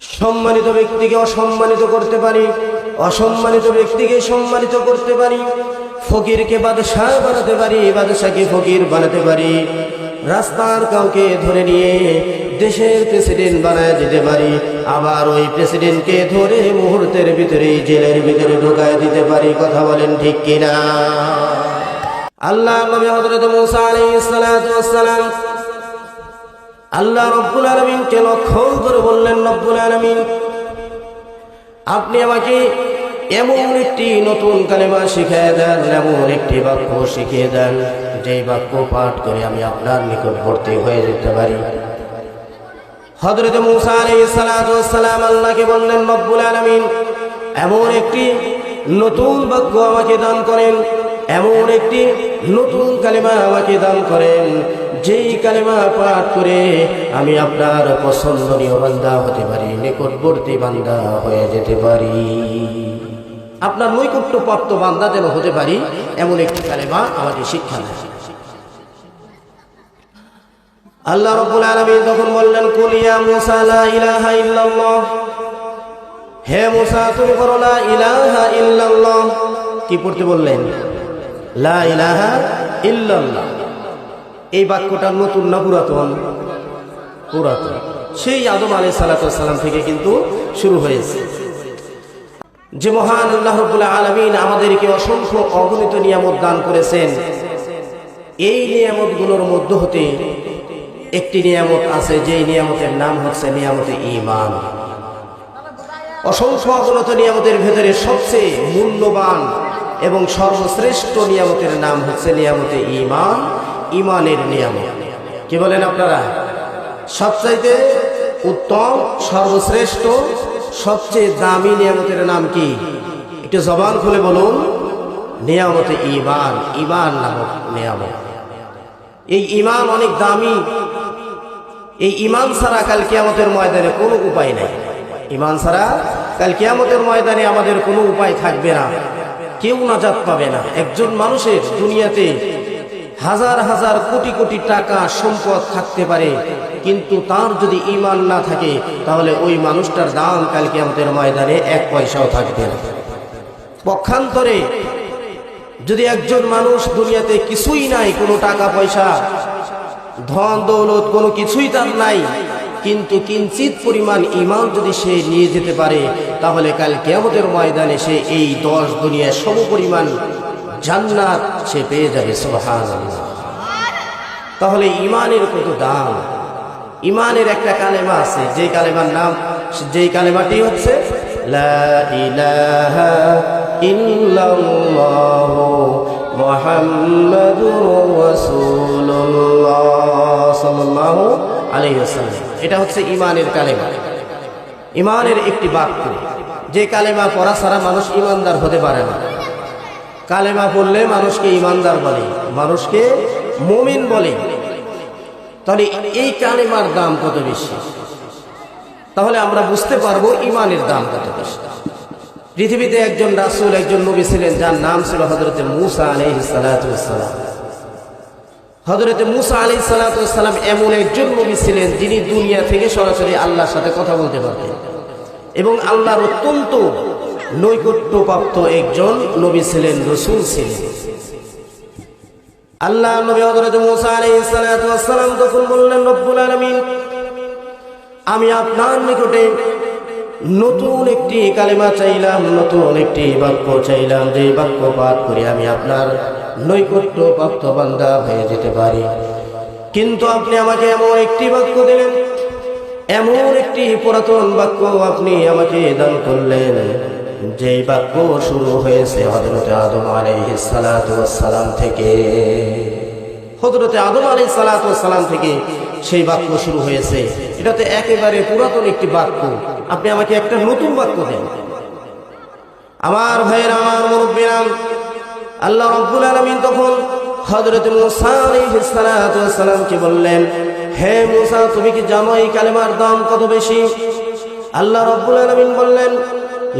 সম্মানিত ব্যক্তিকে অসম্মানিত করতে পারি, অসম্মানিত ব্যক্তিকে সম্মানিত করতে পারি, ফকিরকে বাদশাহ বানাতে পারি, বাদশাকে ফকির বানাতে পারি, রাস্তার কাউকে ধরে নিয়ে দেশের প্রেসিডেন্ট বানায় দিতে পারি, আবার ওই প্রেসিডেন্টকে ধরে মুহূর্তের ভিতরে জেলের ভিতরে ঢুকায় দিতে পারি। কথা বলেন ঠিক কিনা? আল্লাহ নবী হযরত মূসা আলাইহিস সালাতু ওয়াস সালাম আল্লাহ রব্বুল আলামিনকে লক্ষ্য করে বললেন, রব্বুল আলামিন আপনি আমাকে এমন একটি নতুন কালেমা শিখিয়ে দেন, এমন একটি বাক্য শিখিয়ে দেন যেই বাক্য পাঠ করে আমি আপনার নিকটবর্তী হয়ে যেতে পারি। হযরত মূসা আলাইহিস সালাতু ওয়াস সালাম আল্লাহকে বললেন, রব্বুল আলামিন এমন একটি নতুন বাক্য আমাকে দান করেন, এমন একটি নতুন কালেমা আমাকে দান করেন যেই কালেমা পাঠ করে আমি আপনার পছন্দনীয় বান্দা হতে পারি, নিকটবর্তী বান্দা হয়ে যেতে পারি, আপনার নৈকট্যপ্রাপ্ত বান্দা যেন হতে পারি, এমন একটি কালেমা আমাকে শিক্ষা দেন। আল্লাহ রাব্বুল আলামিন তখন বললেন, কুল ইয়া মূসা লা ইলাহা ইল্লাল্লাহ, হে মূসা তুমি বলো লা ইলাহা ইল্লাল্লাহ। কি পড়তে বললেন? লা ইলাহা ইল্লাল্লাহ। এই বাক্যটা নতুন না পুরাতন? পুরাতন। সেই আদম আলাইহিস সালাতু ওয়াস সালাম থেকে কিন্তু শুরু হয়েছে। যে মহান আল্লাহ রাব্বুল আলামিন আমাদেরকে অসংখ্য অগণিত নিয়ামত দান করেছেন, এই নিয়ামতগুলোর মধ্য হতে একটি নিয়ামত আছে, যেই নিয়ামতের নাম হচ্ছে নিয়ামতে ঈমান। অসংখ্য অগণিত নিয়ামতের ভেতরে সবচেয়ে মূল্যবান এবং সর্বশ্রেষ্ঠ নিয়ামতের নাম হচ্ছে নিয়ামতে ঈমান, ঈমানের নিয়ামত। কি বলেন আপনারা? সবচাইতে উত্তম, সর্বশ্রেষ্ঠ, সবচেয়ে দামি নিয়ামতের নাম কি? একটু জবান খুলে বলুন। নিয়ামতে ঈমান, ঈমান নামক নিয়ামত। এই ঈমান অনেক দামি। এই ঈমান ছাড়া কাল কিয়ামতের ময়দানে কোনো উপায় নাই। ঈমান ছাড়া কাল কিয়ামতের ময়দানে আমাদের কোনো উপায় থাকবে না, কেউ নাজাত পাবে না। একজন মানুষের দুনিয়াতে হাজার হাজার কোটি কোটি টাকা সম্পদ থাকতে পারে, কিন্তু তার যদি ঈমান না থাকে তাহলে ওই মানুষটার দাম কাল কিয়ামতের ময়দানে এক পয়সাও থাকবে না। পক্ষান্তরে যদি একজন মানুষ দুনিয়াতে কিছুই নাই, কোনো টাকা পয়সা ধন দৌলত কোনো কিছুই তার নাই, কিন্তু কিঞ্চিত পরিমাণ ঈমান যদি সে নিয়ে যেতে পারে তাহলে কাল কিয়ামতের ময়দানে সে এই 10 দুনিয়ার সমপরিমাণ জান্নাত সে পেয়ে যাবে। সুবহানাল্লাহ। তাহলে ঈমানের কত দাম! ঈমানের একটা কালেমা আছে, যে কালেমার নাম, যেই কালেমাটি হচ্ছে লা ইলাহা ইল্লাল্লাহ মুহাম্মাদুর রাসূলুল্লাহ সাল্লাল্লাহু আলাইহি ওয়াসাল্লাম। এটা হচ্ছে ঈমানের কালেমা, ঈমানের একটি বাক্য। যে কালেমা পড়া ছাড়া মানুষ ঈমানদার হতে পারে না। কালেমা পড়লে মানুষকে ঈমানদার বলে, মানুষকে মুমিন বলে। তাহলে এই কালেমার দাম কত বেশি, তাহলে আমরা বুঝতে পারবো ঈমানের দাম কত বেশি। পৃথিবীতে একজন রাসূল, একজন নবী ছিলেন, যার নাম ছিল হযরতে মূসা আলাইহিস সালাতু ওয়াস সালাম। হযরতে মূসা আলাইহিস সালাতু ওয়াস সালাম এমন একজন নবী ছিলেন যিনি দুনিয়া থেকে সরাসরি আল্লাহর সাথে কথা বলতে পারতেন এবং আল্লাহর অত্যন্ত নৈকট্যপ্রাপ্ত একজন নবী ছিলেন, রাসূল ছিলেন। আল্লাহ নবী হযরত মূসা আলাইহিস সালাতু ওয়াস সালাম তখন বললেন, রব্বুল আলামিন আমি আপনার নিকটে নতুন একটি কালেমা চাইলাম, নতুন একটি বাক্য চাইলাম, যে বাক্য পাঠ করে আমি আপনার নৈকট্যপ্রাপ্ত বান্দা হয়ে যেতে পারি। কিন্তু আপনি আমাকে এমন একটি বাক্য দিলেন, এমন একটি পুরাতন বাক্য আপনি আমাকে দান করলেন, যে বাক্য শুরু হয়েছে হযরতে আদম আলাইহিস সালাতু ওয়াস সালাম থেকে। হযরতে আদম আলাইহিস সালাতু ওয়াস সালাম থেকে সেই বাক্য শুরু হয়েছে। এটা তো একেবারে পুরাতন একটি বাক্য, আপনি আমাকে একটা নতুন বাক্য দেন। আমার ভাইয়েরা, আমার মুরব্বিরা, আল্লাহ রাব্বুল আলামিন তখন হযরত মূসা আলাইহিস সালাতু ওয়াস সালামকে বললেন, হে মূসা তুমি কি জানো এই কালেমার দাম কত বেশি? আল্লাহ রাব্বুল আলামিন বললেন,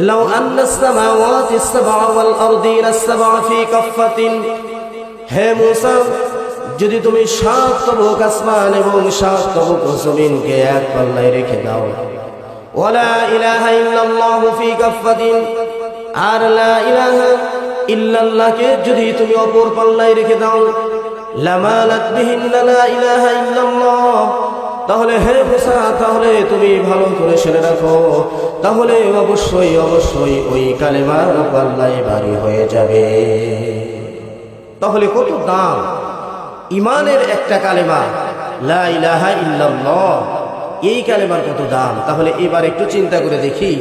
লাউ আন্নাস সামাওয়াতি সাবআ ওয়াল আরদিনা সাবআ ফি কাফফাতিন, হে মূসা যদি তুমি 7 তবক আসমান এবং 7 তবক জমিনকে এক পাল্লায় রেখে দাও, ওয়ালা ইলাহা ইল্লাল্লাহু ফি কাফফাতিন, আর লা ইলাহা ইল্লাল্লাহকে যদি তুমি অপর পাল্লায় রেখে দাও, লামালাত বিহিন্না লা ইলাহা ইল্লাল্লাহ, তাহলে হে মুসা, তাহলে তুমি ভালো করে শুনে রাখো, তাহলে অবশ্যই অবশ্যই ওই কালেমার পাল্লায় ভারী হয়ে যাবে। তাহলে কত দাম ইমানের একটা কালেমা লা ইলাহা ইল্লাল্লাহ, এই কালেমার কত দাম। তাহলে এবার একটু চিন্তা করে দেখি,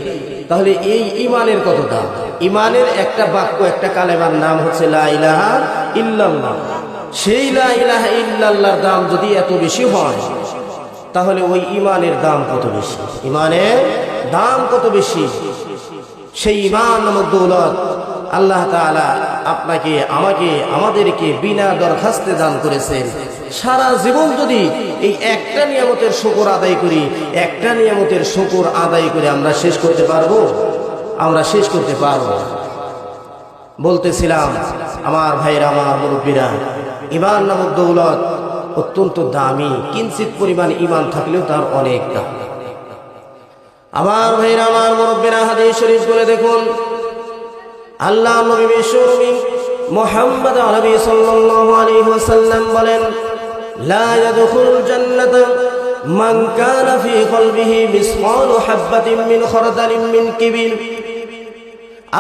তাহলে এই ইমানের কত দাম। ইমানের একটা বাক্য, একটা কালেমার নাম হচ্ছে লা ইলাহা ইল্লাল্লাহ। সেই লা ইলাহা ইল্লাল্লাহর দাম যদি এত বেশি হয়, তাহলে ওই ইমানের দাম কত বেশি, ইমানের দাম কত বেশি। সেই ইমান নামক দৌলত আল্লাহ তাআলা আপনাকে, আমাকে, আমাদেরকে বিনা দরখাস্তে দান করেছেন। সারা জীবন যদি এই একটা নিয়ামতের শুকর আদায় করি, একটা নিয়ামতের শুকর আদায় করে আমরা শেষ করতে পারবো? আমরা শেষ করতে পারবো। বলতেছিলাম আমার ভাইরা, আমার মুরব্বীরা, ইমান নামক দৌলত অত্যন্ত দামি। কিঞ্চিত পরিমাণ ইমান থাকলেও তার অনেক দাম। আমার ভাইরা, আমার মুরব্বীরা, হাদিস শরীফ বলে দেখুন, আল্লাহ নবী বিশ্বনবী মুহাম্মদ আরবি সাল্লাল্লাহু আলাইহি ওয়াসাল্লাম বলেন, লা ইয়াদখুলুল জান্নাতা মান কানা ফি কলবিহি মিসকালু হাববাতিন মিন খারদালিন মিন কিবির।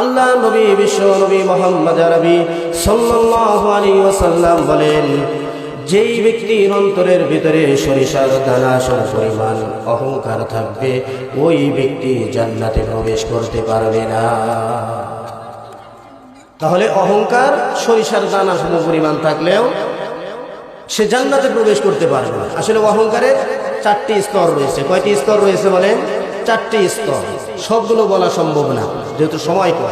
আল্লাহ নবী বিশ্বনবী মুহাম্মদ আরবি সাল্লাল্লাহু আলাইহি ওয়াসাল্লাম বলেন, যেই ব্যক্তির অন্তরের ভিতরে সরিষার দানা সম পরিমাণ অহংকার থাকবে, ওই ব্যক্তি জান্নাতে প্রবেশ করতে পারবে না। তাহলে অহংকার সরিষার দানা সম পরিমাণ থাকলেও সে জান্নাতে প্রবেশ করতে পারবে না। আসলে অহংকারের চারটি স্তর রয়েছে। কয়টি স্তর রয়েছে বলেন? চারটি স্তর। সবগুলো বলা সম্ভব না, যেহেতু সময় কম।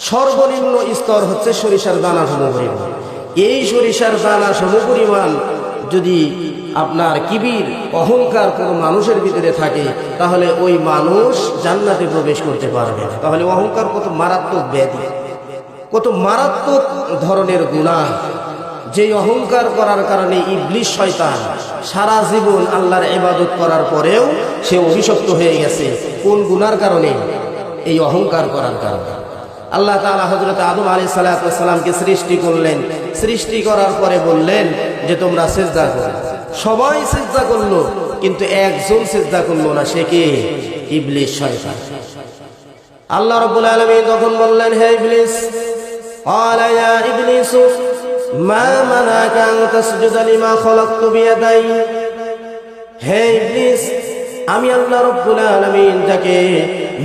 সর্বনিম্ন স্তর হচ্ছে সরিষার দানা সম পরিমাণ। এই সরিষার দানা সম পরিমাণ যদি আপনার কিবির, অহংকার কোনো মানুষের ভিতরে থাকে, তাহলে ওই মানুষ জান্নাতে প্রবেশ করতে পারবে না। তাহলে অহংকার কত মারাত্মক ব্যাধি, কত মারাত্মক ধরনের গুনাহ। যেই অহংকার করার কারণে ইবলিস শয়তান সারা জীবন আল্লাহর ইবাদত করার পরেও সে অভিশপ্ত হয়ে গেছে। কোন গুনার কারণে? এই অহংকার করার কারণে। আল্লাহ তাআলা হযরত আদম আলাইহিস সালামকে সৃষ্টি করলেন। সৃষ্টি করার পরে বললেন যে তোমরা সিজদা করো। সবাই সিজদা করলো, কিন্তু একজন সিজদা করলো না। সে কে? ইবলিস শয়তান। আল্লাহ রাব্বুল আলামিন তখন বললেন, হে ইবলিস, ক্বালা ইয়া ইবলিস মা মানাকা আন তাসজুদা লিমা খালাকতু বিয়াদাই। হে ইবলিস, আমি আল্লাহ রাব্বুল আলামিন যাকে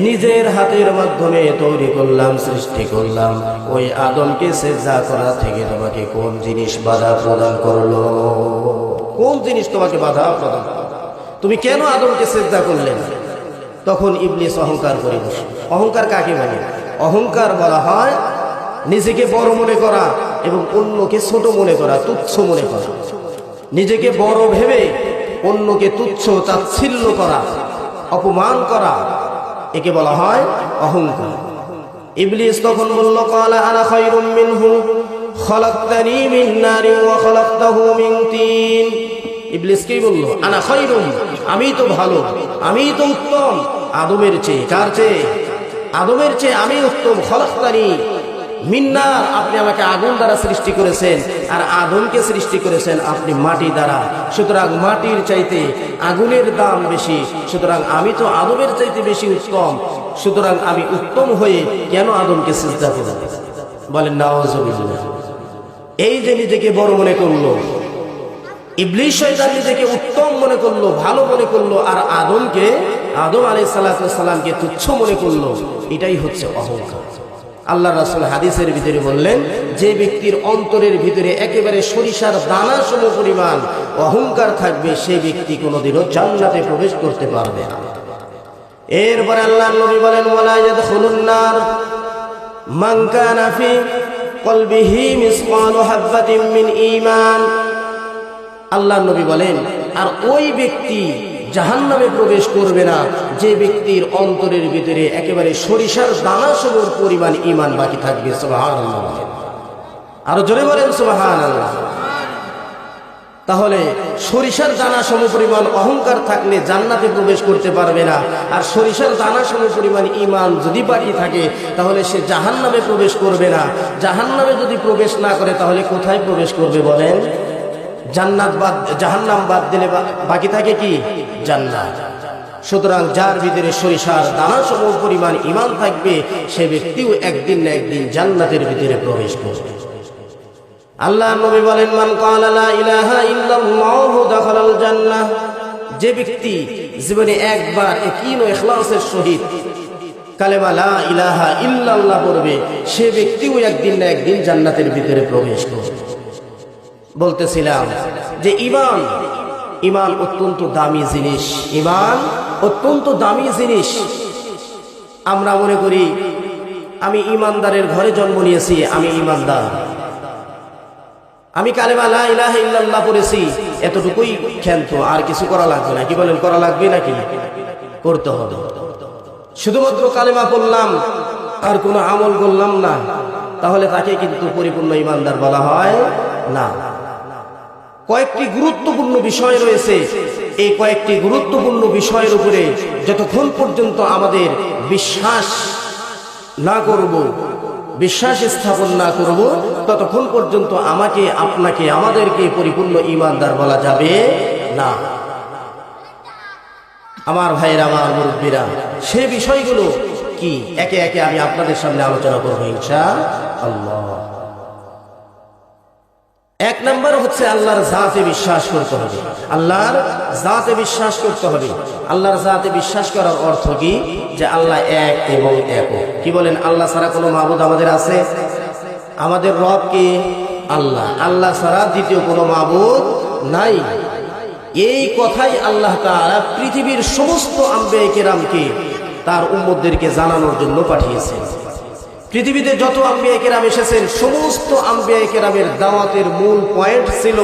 নিজের হাতের মাধ্যমে তৈরি করলাম, সৃষ্টি করলাম, ওই আদমকে সিজদা করা থেকে তোমাকে কোন জিনিস বাধা প্রদান করলো? কোন জিনিস তোমাকে বাধা প্রদান করলো? তুমি কেন আদমকে সিজদা করলেন? তখন ইবলিস অহংকার করে বসে। অহংকার কাকে বলে? অহংকার বলা হয় নিজেকে বড় মনে করা এবং অন্যকে ছোট মনে করা, তুচ্ছ মনে করা। নিজেকে বড় ভেবে অন্যকে তুচ্ছ তাচ্ছিল্য করা, অপমান করা, একে বলা হয় অহংকার। ইবলিস তখন বলল, ক্বালা আনা খায়রুম মিনহু খালাকতানি মিন নারিন ওয়া খালাকতাহু মিন তিন। ইবলিস কি বলল? আনা খায়রুম, আমি তো ভালো, আমি তো উত্তম আদমের চেয়ে। কার চেয়ে? আদমের চেয়ে আমি উত্তম। খালাকতানি মিন নার, আপনি আমাকে আগুন দ্বারা সৃষ্টি করেছেন, আর আদমকে সৃষ্টি করেছেন আপনি মাটি দ্বারা। সুতরাং মাটির চাইতে আগুনের দাম বেশি, সুতরাং আমি তো আদমের চাইতে বেশি উত্তম। সুতরাং আমি উত্তম হয়ে কেন আদমকে সিজদা করব? বলেন নাউজুবিল্লাহ। এই যে নিজেকে বড় মনে করলো, ইবলিস শয়তান নিজেকে উত্তম মনে করলো, ভালো মনে করলো, আর আদমকে, আদম আলাইহিস সালামকে তুচ্ছ মনে করলো। এটাই হচ্ছে অহংকার। আল্লাহ রাসূল হাদিসের ভিতরে বললেন, যে ব্যক্তির অন্তরের ভিতরে একেবারে সরিষার দানা সম পরিমাণ অহংকার থাকবে, সেই ব্যক্তি কোনোদিনও জান্নাতে প্রবেশ করতে পারবে না। এরপরে আল্লাহর নবী বলেন, ওয়ালা ইয়াদখুলুন নার মান কানা ফি কলবিহি মিসকালু হাববাতিন মিন ঈমান। আল্লাহর নবী বলেন, আর ওই ব্যক্তি জাহান্নামে প্রবেশ করবে না যে ব্যক্তির অন্তরের ভিতরে একেবারে সরিষার দানা সম পরিমাণ ঈমান বাকি থাকবে। সুবহানাল্লাহ। আরো জোরে বলেন সুবহানাল্লাহ। তাহলে সরিষার দানা সমপরিমাণ অহংকার থাকলে জান্নাতে প্রবেশ করতে পারবে না, আর সরিষার দানা সমপরিমাণ ঈমান যদি বাকি থাকে তাহলে সে জাহান্নামে প্রবেশ করবে না। জাহান্নামে যদি প্রবেশ না করে তাহলে কোথায় প্রবেশ করবে বলেন? জান্নাত বাদ, জাহান্নাম বাদ দিলে বাকি থাকে কি? জান্নাত। সুতরাং যার ভিতরে সরিষার দানা সমপরিমাণ ঈমান থাকবে সে ব্যক্তিও একদিন না একদিন জান্নাতের ভিতরে প্রবেশ করবে। আল্লাহ নবী বলেন, মান ক্বালা লা ইলাহা ইল্লাল্লাহু দাখালাল জান্নাহ, যে ব্যক্তি জীবনে একবার ইয়াকিন ও ইখলাসের সহিত কালেমা লা ইলাহা ইল্লাল্লাহ পড়বে সে ব্যক্তিও একদিন না একদিন জান্নাতের ভিতরে প্রবেশ করবে। বলতেছিলাম যে ঈমান অত্যন্ত দামি জিনিস, ঈমান অত্যন্ত দামি জিনিস। আমরা মনে করি আমি ঈমানদারের ঘরে জন্ম নিয়েছি, আমি ঈমানদার, আমি কালেমা লা ইলাহা ইল্লাল্লাহ পড়েছি, এতটুকুই ক্ষান্ত, আর কিছু করা লাগবে না। কি বলেন? করা লাগবে নাকি? করতে হবে। শুধুমাত্র কালেমা পড়লাম আর কোনো আমল করলাম না, তাহলে তাকে কিন্তু পরিপূর্ণ ঈমানদার বলা হয় না। কয়েকটি গুরুত্বপূর্ণ বিষয় রয়েছে, এই কয়েকটি গুরুত্বপূর্ণ বিষয়ের উপরে যতক্ষণ পর্যন্ত আমাদের বিশ্বাস না করব, বিশ্বাস স্থাপন না করব, ততক্ষণ পর্যন্ত আমাকে, আপনাকে, আমাদেরকে পরিপূর্ণ ঈমানদার বলা যাবে না। আমার ভাইয়েরা, আমার মুরব্বীরা, সে বিষয়গুলো কি একে একে আমি আপনাদের সামনে আলোচনা করবো ইনশাআল্লাহ। এক নম্বর হচ্ছে আল্লাহর জাতে বিশ্বাস করতে হবে। আল্লাহর জাতে বিশ্বাস করতে হবে। আল্লাহর জাতে বিশ্বাস করার অর্থ কি? যে আল্লাহ এক এবং একক। কি বলেন? আল্লাহ ছাড়া কোনো মাবুদ আমাদের আছে? আমাদের রব কে? আল্লাহ। আল্লাহ ছাড়া দ্বিতীয় কোনো মাবুদ নাই। এই কথাই আল্লাহ তাআলা পৃথিবীর সমস্ত আম্বিয়া কেরামকে তার উম্মতদেরকে জানানোর জন্য পাঠিয়েছেন। পৃথিবীতে যত আম্বিয়া কেরাম এসেছেন সমস্ত আম্বিয়া কেরামের দাওয়াতের মূল পয়েন্ট ছিল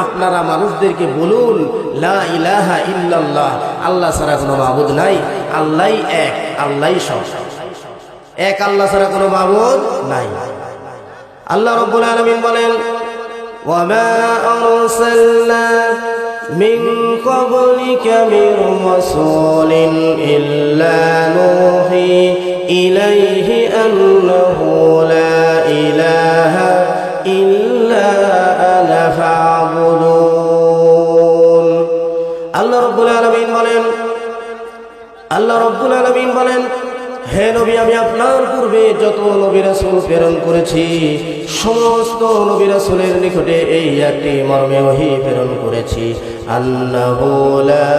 আপনারা মানুষদেরকে বলুন লা ইলাহা ইল্লাল্লাহ, আল্লাহ ছাড়া কোনো মাবুদ নাই, আল্লাহই এক, আল্লাহই সব, এক আল্লাহ ছাড়া কোনো মাবুদ নাই। আল্লাহ রাব্বুল আলামিন বলেন, ওয়া মা আরসালনা মিন ক্বাবলিকা মির রাসূলিন ইল্লা নূহি ইলাইহি আন্নাহু লা ইলাহা ইল্লা আনা ফা'বুদুন। আল্লাহ রাব্বুল আলামিন বলেন, হে নবী, আমি আপনার পূর্বে যত নবী রাসূল প্রেরণ করেছি সমস্ত নবী রাসূলের নিকটে এই একটি মর্মে ওহী প্রেরণ করেছি, আন্নাহু লা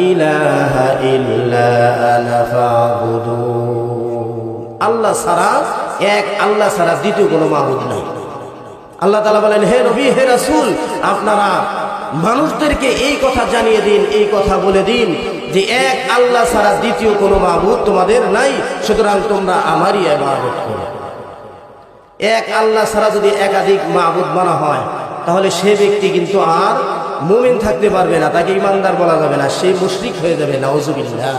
ইলাহা ইল্লা আনা ফা'বুদুন। আল্লাহ ছাড়া, এক আল্লাহ ছাড়া দ্বিতীয় কোনো মাবুদ নাই। আল্লাহ তাআলা বলেন, হে নবী, হে রাসূল, আপনারা মানুষদেরকে এই কথা জানিয়ে দিন, এই কথা বলে দিন যে এক আল্লাহ ছাড়া দ্বিতীয় কোনো মাবুদ তোমাদের নাই, সুতরাং তোমরা আমারই ইবাদত করো। এক আল্লাহ ছাড়া যদি একাধিক মাবুদ মানা হয় তাহলে সে ব্যক্তি কিন্তু আর মুমিন থাকতে পারবে না, তাকে ঈমানদার বলা যাবে না, সে মুশরিক হয়ে যাবে, নাউজুবিল্লাহ।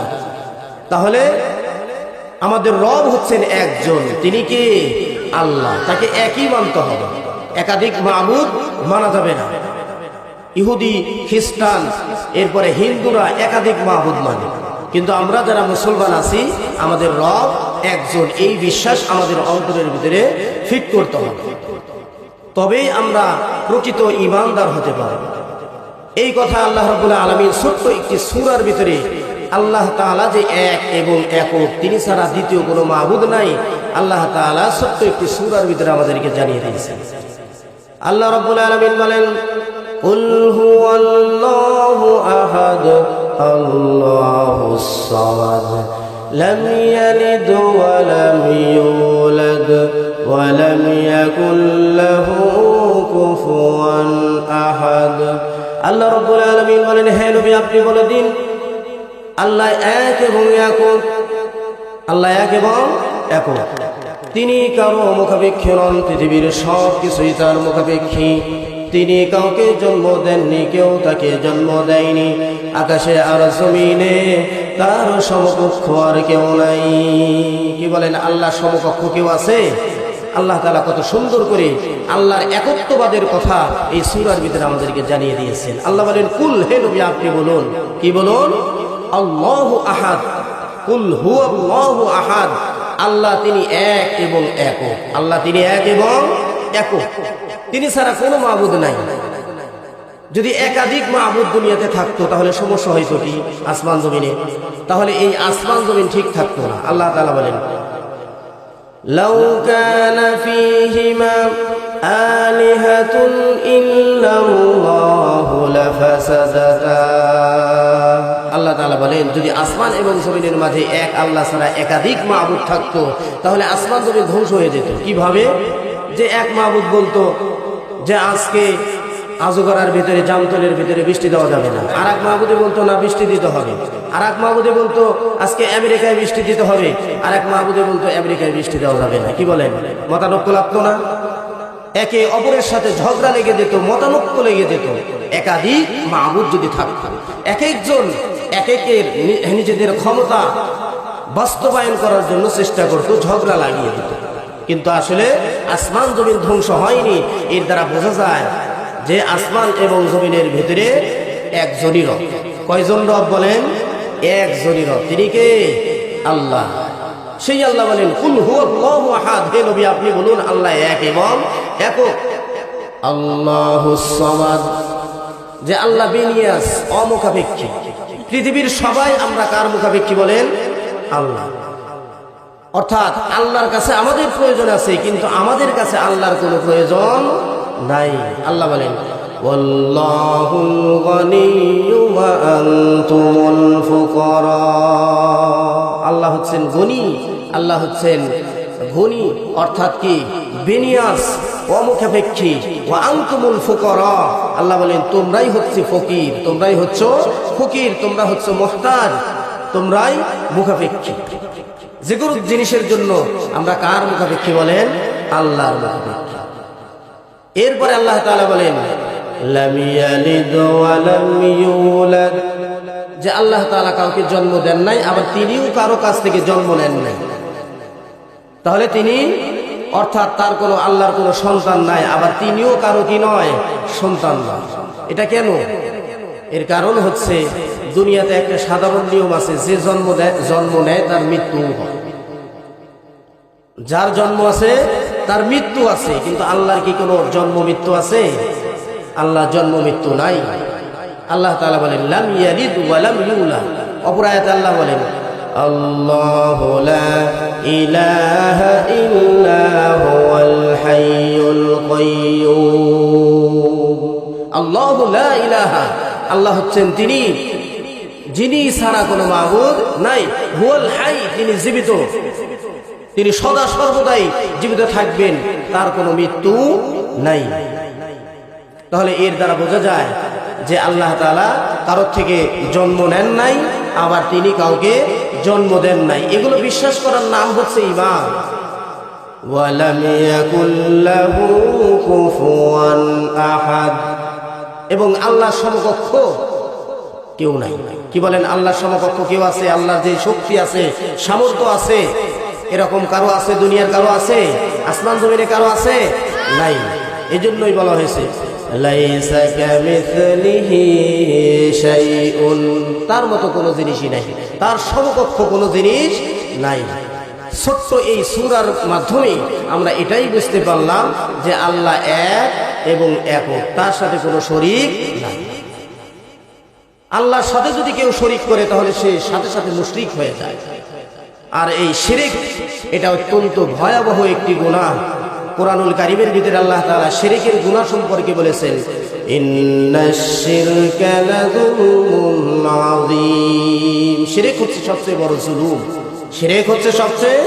তাহলে আমাদের রব হচ্ছেন একজন, তিনি কে? আল্লাহ। তাকে একই মানতে হবে, একাধিক মাবুদ মানা যাবে না। ইহুদি, খ্রিস্টান, এরপরে হিন্দুরা একাধিক মাবুদ মানে, কিন্তু আমরা যারা মুসলমান আছি আমাদের রব একজন, এই বিশ্বাস আমাদের অন্তরের ভিতরে ফিট করতে হবে, তবেই আমরা প্রকৃত ঈমানদার হতে পারব। এই কথা আল্লাহ রাব্বুল আলামিন ছোট্ট একটি সূরার ভিতরে আল্লাহ তাআলা যে এক এবং একক, তিনি ছাড়া দ্বিতীয় কোনো মাবুদ নাই, আল্লাহ তাআলা ছোট্ট একটি সূরার ভিতরে আমাদেরকে জানিয়ে দিয়েছেন। আল্লাহ রাব্বুল আলামিন বলেন, কুল হুয়াল্লাহু আহাদ আল্লাহুস সামাদ লাম ইয়ালিদ ওয়া লাম ইউলাদ ওয়া লাম ইয়াকুল লাহু কুফুয়ান আহাদ। আল্লাহ রাব্বুল আলামিন বলেন, হে নবী, আপনি বলে দিন আল্লাহ এক এবং একক, আল্লাহ এক এবং একক। তিনি কারো মুখাপেক্ষী নন, পৃথিবীর সব কিছুই তার মুখাপেক্ষী। তিনি কাউকে জন্ম দেননি, কেউ তাকে জন্ম দেয়নি। আকাশে আর জমিনে তার সমকক্ষ আর কেউ নাই। কি বলেন? আল্লাহ সমকক্ষ কেউ আছে? আল্লাহ তাআলা কত সুন্দর করে আল্লাহর একত্ববাদের কথা এই সূরার ভিতরে আমাদেরকে জানিয়ে দিয়েছেন। আল্লাহ বলেন, কুল, হে নবী আপনি বলুন, কি বলুন? আল্লাহু আহাদ, কুল হুয়াল্লাহু আহাদ, আল্লাহ তিনি এক এবং একক। আল্লাহ তিনি এক এবং একক, তিনি ছাড়া কোনো মাবুদ নাই। যদি একাধিক মাবুদ দুনিয়াতে থাকতো তাহলে সমস্যা হইতো কি আসমান জমিনে? তাহলে এই আসমান জমিন ঠিক থাকতো না। আল্লাহ তাআলা বলেন, লাউ কানা ফীহিমা আলিহাতুন ইল্লাল্লাহু লাফাসাদাতা। আল্লাহ তাআলা বলেন, যদি আসমান এবং জমিনের মাঝে এক আল্লাহ ছাড়া একাধিক মাবুদ থাকতো তাহলে আসমান জমিন ধ্বংস হয়ে যেত। কিভাবে? যে এক মাবুদ বলতো যে আজকে আজগরার ভিতরে, জামতলের ভিতরে বৃষ্টি দেওয়া যাবে না, আর এক মাহবুদে বলতো না বৃষ্টি দিতে হবে, আর এক মাহবুদে বলতো আজকে আমেরিকায় বৃষ্টি দিতে হবে, আর এক মাহবুদে বলতো আমেরিকায় বৃষ্টি দেওয়া যাবে না। কি বলেন? মতানৈক্য লাগতো না? একে অপরের সাথে ঝগড়া লেগে যেত, মতানৈক্য লেগে যেত। একাধিক মাহবুদ যদি থাকতো, এক একজন এক একের নিজেদের ক্ষমতা বাস্তবায়ন করার জন্য চেষ্টা করতো, ঝগড়া লাগিয়ে দিত। কিন্তু আসলে আসমান জমিন ধ্বংস হয়নি। এর দ্বারা বোঝা যায় যে আসমান এবং জমিনের ভিতরে একজনই রব। কয়জন রব বলেন? একজনই রব। তিনি কে? আল্লাহ। সেই আল্লাহ বলেন, কুল হুয়াল্লাহু আহাদ, হে নবী আপনি বলুন আল্লাহ এক এবং একক। আল্লাহুস সামাদ, যে আল্লাহ বেনিয়াস, অমুখাপেক্ষী। পৃথিবীর সবাই আমরা কার মুখাপেক্ষী বলেন? আল্লাহ। অর্থাৎ আল্লাহর কাছে আমাদের প্রয়োজন আছে, কিন্তু আমাদের কাছে আল্লাহর কোনো প্রয়োজন নাই। আল্লাহ বলেন, ওয়াল্লাহুল গনিয়্যু ওয়া আনতুমুল ফুকারা। আল্লাহ হচ্ছেন গনি, আল্লাহ হচ্ছেন গনি, অর্থাৎ কি বেনিয়াস, অমুখাপেক্ষী। ওয়া আনতুমুল ফুকারা, আল্লাহ বলেন তোমরাই হচ্ছে ফকির, তোমরাই হচ্ছো ফকির, তোমরা হচ্ছে মুহতাজ, তোমরাই মুখাপেক্ষী। যে কোনো জিনিসের জন্য আমরা কার মুখাপেক্ষী বলেন? আল্লাহর মুখাপেক্ষী। এরপরে আল্লাহ তাআলা বলেন, লাম ইয়ালিদ ওয়া লাম ইউলাদ, যে আল্লাহ তাআলা কাউকে জন্ম দেন নাই, আবার তিনিও কারো কাছ থেকে জন্ম নেন নাই। তাহলে তিনি, অর্থাৎ তার কোনো, আল্লাহর কোনো সন্তান নাই, আবার তিনিও কারো কি নয়, সন্তান নয়। এটা কেন? এর কারণ হচ্ছে দুনিয়াতে একটা সাধারণ নিয়ম আছে, যে জন্ম নেয় তার মৃত্যু হয়। যার জন্ম আছে তার মৃত্যু আছে, কিন্তু আল্লাহর কি কোনো জন্ম মৃত্যু আছে? আল্লাহ জন্ম মৃত্যু নাই। আল্লাহ তাআলা বলেন, লাম ইয়ালিদ ওয়া লাম ইউলাদ। অপর আয়াতে আল্লাহ বলেন, আল্লাহু লা ইলাহা ইল্লা হুয়াল হাইয়ুল কাইয়্যুম। আল্লাহু লা ইলাহা, আল্লাহ হচ্ছেন তিনি যিনি ছাড়া কোনো মাবুদ নাই। হুয়াল হাই, তিনি জীবিত, তিনি সদা সর্বদাই জীবিত থাকবেন, তার কোনো মৃত্যু নাই। তাহলে এর দ্বারা বোঝা যায় যে আল্লাহ তাআলা কারোর থেকে জন্ম নেন নাই, আবার তিনি কাউকে জন্ম দেন নাই। এগুলো বিশ্বাস করার নাম হচ্ছে ঈমান। ওয়ালাম ইয়াকুল লাহু কুফুয়ান আহাদ, এবং আল্লাহর সমকক্ষ কেউ নাই। কি বলেন? আল্লাহর সমকক্ষ কেউ আছে? আল্লাহর যে শক্তি আছে, সামর্থ্য আছে, এরকম কারো আছে? দুনিয়ার কারো আছে? আসমান জমিনে কারো আছে? নাই। এজন্যই বলা হয়েছে, লাইসা কামিসলিহি শাইউন, তার মতো কোনো জিনিসই নাই, তার সমকক্ষ কোনো জিনিস নাই। ছোট্ট এই সূরার মাধ্যমে আমরা এটাই বুঝতে পারলাম যে আল্লাহ এক এবং একক, তার সাথে কোনো শরীক নাই। আল্লাহর সাথে যদি কেউ শরীক করে তাহলে সে সাথে সাথে মুশরিক হয়ে যায়। আর এই শিরক, এটা অত্যন্ত ভয়াবহ একটি গুনাহ। কোরআনুল কারীমের ভিতরে আল্লাহ তাআলা শিরকের গুনাহ সম্পর্কে বলেছেন, ইন্নাশ শিরকা লাযুলুমুন আযীম। শিরক হচ্ছে সবচেয়ে বড় জুলুম, শিরক হচ্ছে সবচেয়ে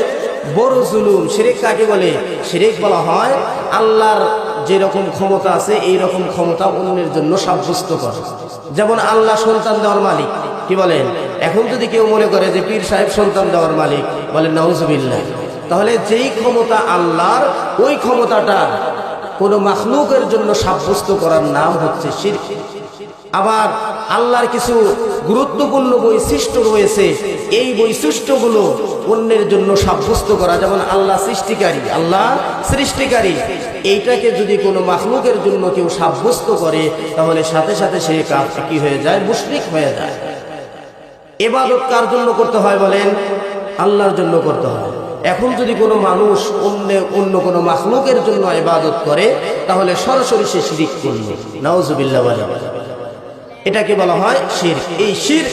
বড় জুলুম। শিরক কাকে বলে? শিরক বলা হয় আল্লাহর যেরকম ক্ষমতা আছে এই রকম ক্ষমতা অন্যের জন্য সাব্যস্ত করা। যেমন আল্লাহ সন্তান দেওয়ার মালিক, কি বলেন? এখন যদি কেউ মনে করে যে পীর সাহেব সন্তান দেওয়ার মালিক, বলেন নাউজুবিল্লাহ। তাহলে যেই ক্ষমতা আল্লাহর, ওই ক্ষমতাটা কোনো মাখলুকের জন্য সাব্যস্ত করার নাম হচ্ছে শিরক। আবার আল্লাহর কিছু গুরুত্বপূর্ণ বৈশিষ্ট্য রয়েছে, এই বৈশিষ্ট্যগুলো অন্যের জন্য সাব্যস্ত করা, যেমন আল্লাহ সৃষ্টিকারী, আল্লাহ সৃষ্টিকারী, এইটাকে যদি কোনো মাখলুকের জন্য কেউ সাব্যস্ত করে তাহলে সাথে সাথে সে কাফের কি হয়ে যায়, মুশরিক হয়ে যায়। ইবাদত কার জন্য করতে হয় বলেন? আল্লাহর জন্য করতে হয়। এখন যদি কোনো মানুষ অন্য কোনো মাখলুকের জন্য ইবাদত করে তাহলে সরাসরি সে শিরক করল, নাউজুবিল্লাহ। এটাকে বলা হয় শিরক। এই শিরক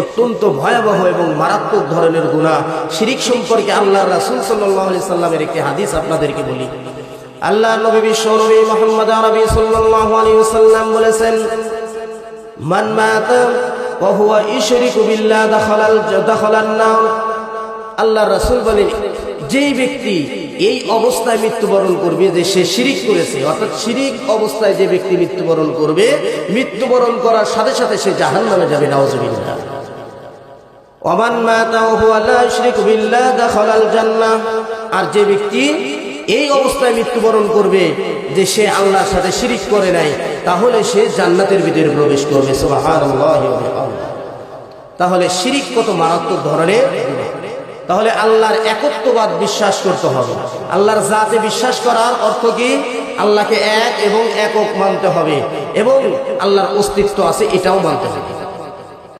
অত্যন্ত ভয়াবহ এবং মারাত্মক ধরনের গুনাহ। শিরক সম্পর্কে আল্লাহর রাসূল সাল্লাল্লাহু আলাইহি সাল্লামের একটি হাদিস আপনাদেরকে বলি। আল্লাহর নবী বিশ্বনবী মুহাম্মদ আরবি সাল্লাল্লাহু আলাইহি ওয়াসাল্লাম বলেছেন, মান মাতা ওয়া হুয়া ইশরিকু বিল্লাহ দাখালান নার। আল্লাহর রাসূল বলেন, যেই ব্যক্তি এই অবস্থায় মৃত্যুবরণ করবে যে সে শিরিক করেছে, অর্থাৎ শিরিক অবস্থায় যে ব্যক্তি মৃত্যুবরণ করবে, মৃত্যুবরণ করার সাথে সাথে সে জাহান্নামে যাবে, নাউজুবিল্লাহ। ওয়ামান মাতা ওয়া হুয়া লা ইশরিকু বিল্লাহ দাখালাল জান্নাহ। আর যে ব্যক্তি এই অবস্থায় মৃত্যুবরণ করবে যে সে আল্লাহর সাথে শিরিক করে নাই, তাহলে সে জান্নাতের ভিতরে প্রবেশ করবে, সুবহানাল্লাহি ওয়া বিহামদিহি। তাহলে শিরিক কত মারাত্মক ধরনের। তাহলে আল্লাহর একত্ববাদ বিশ্বাস করতে হবে। আল্লাহর জাতে বিশ্বাস করার অর্থ কি? আল্লাহকে এক এবং একক মানতে হবে এবং আল্লাহর অস্তিত্ব আছে এটাও মানতে হবে।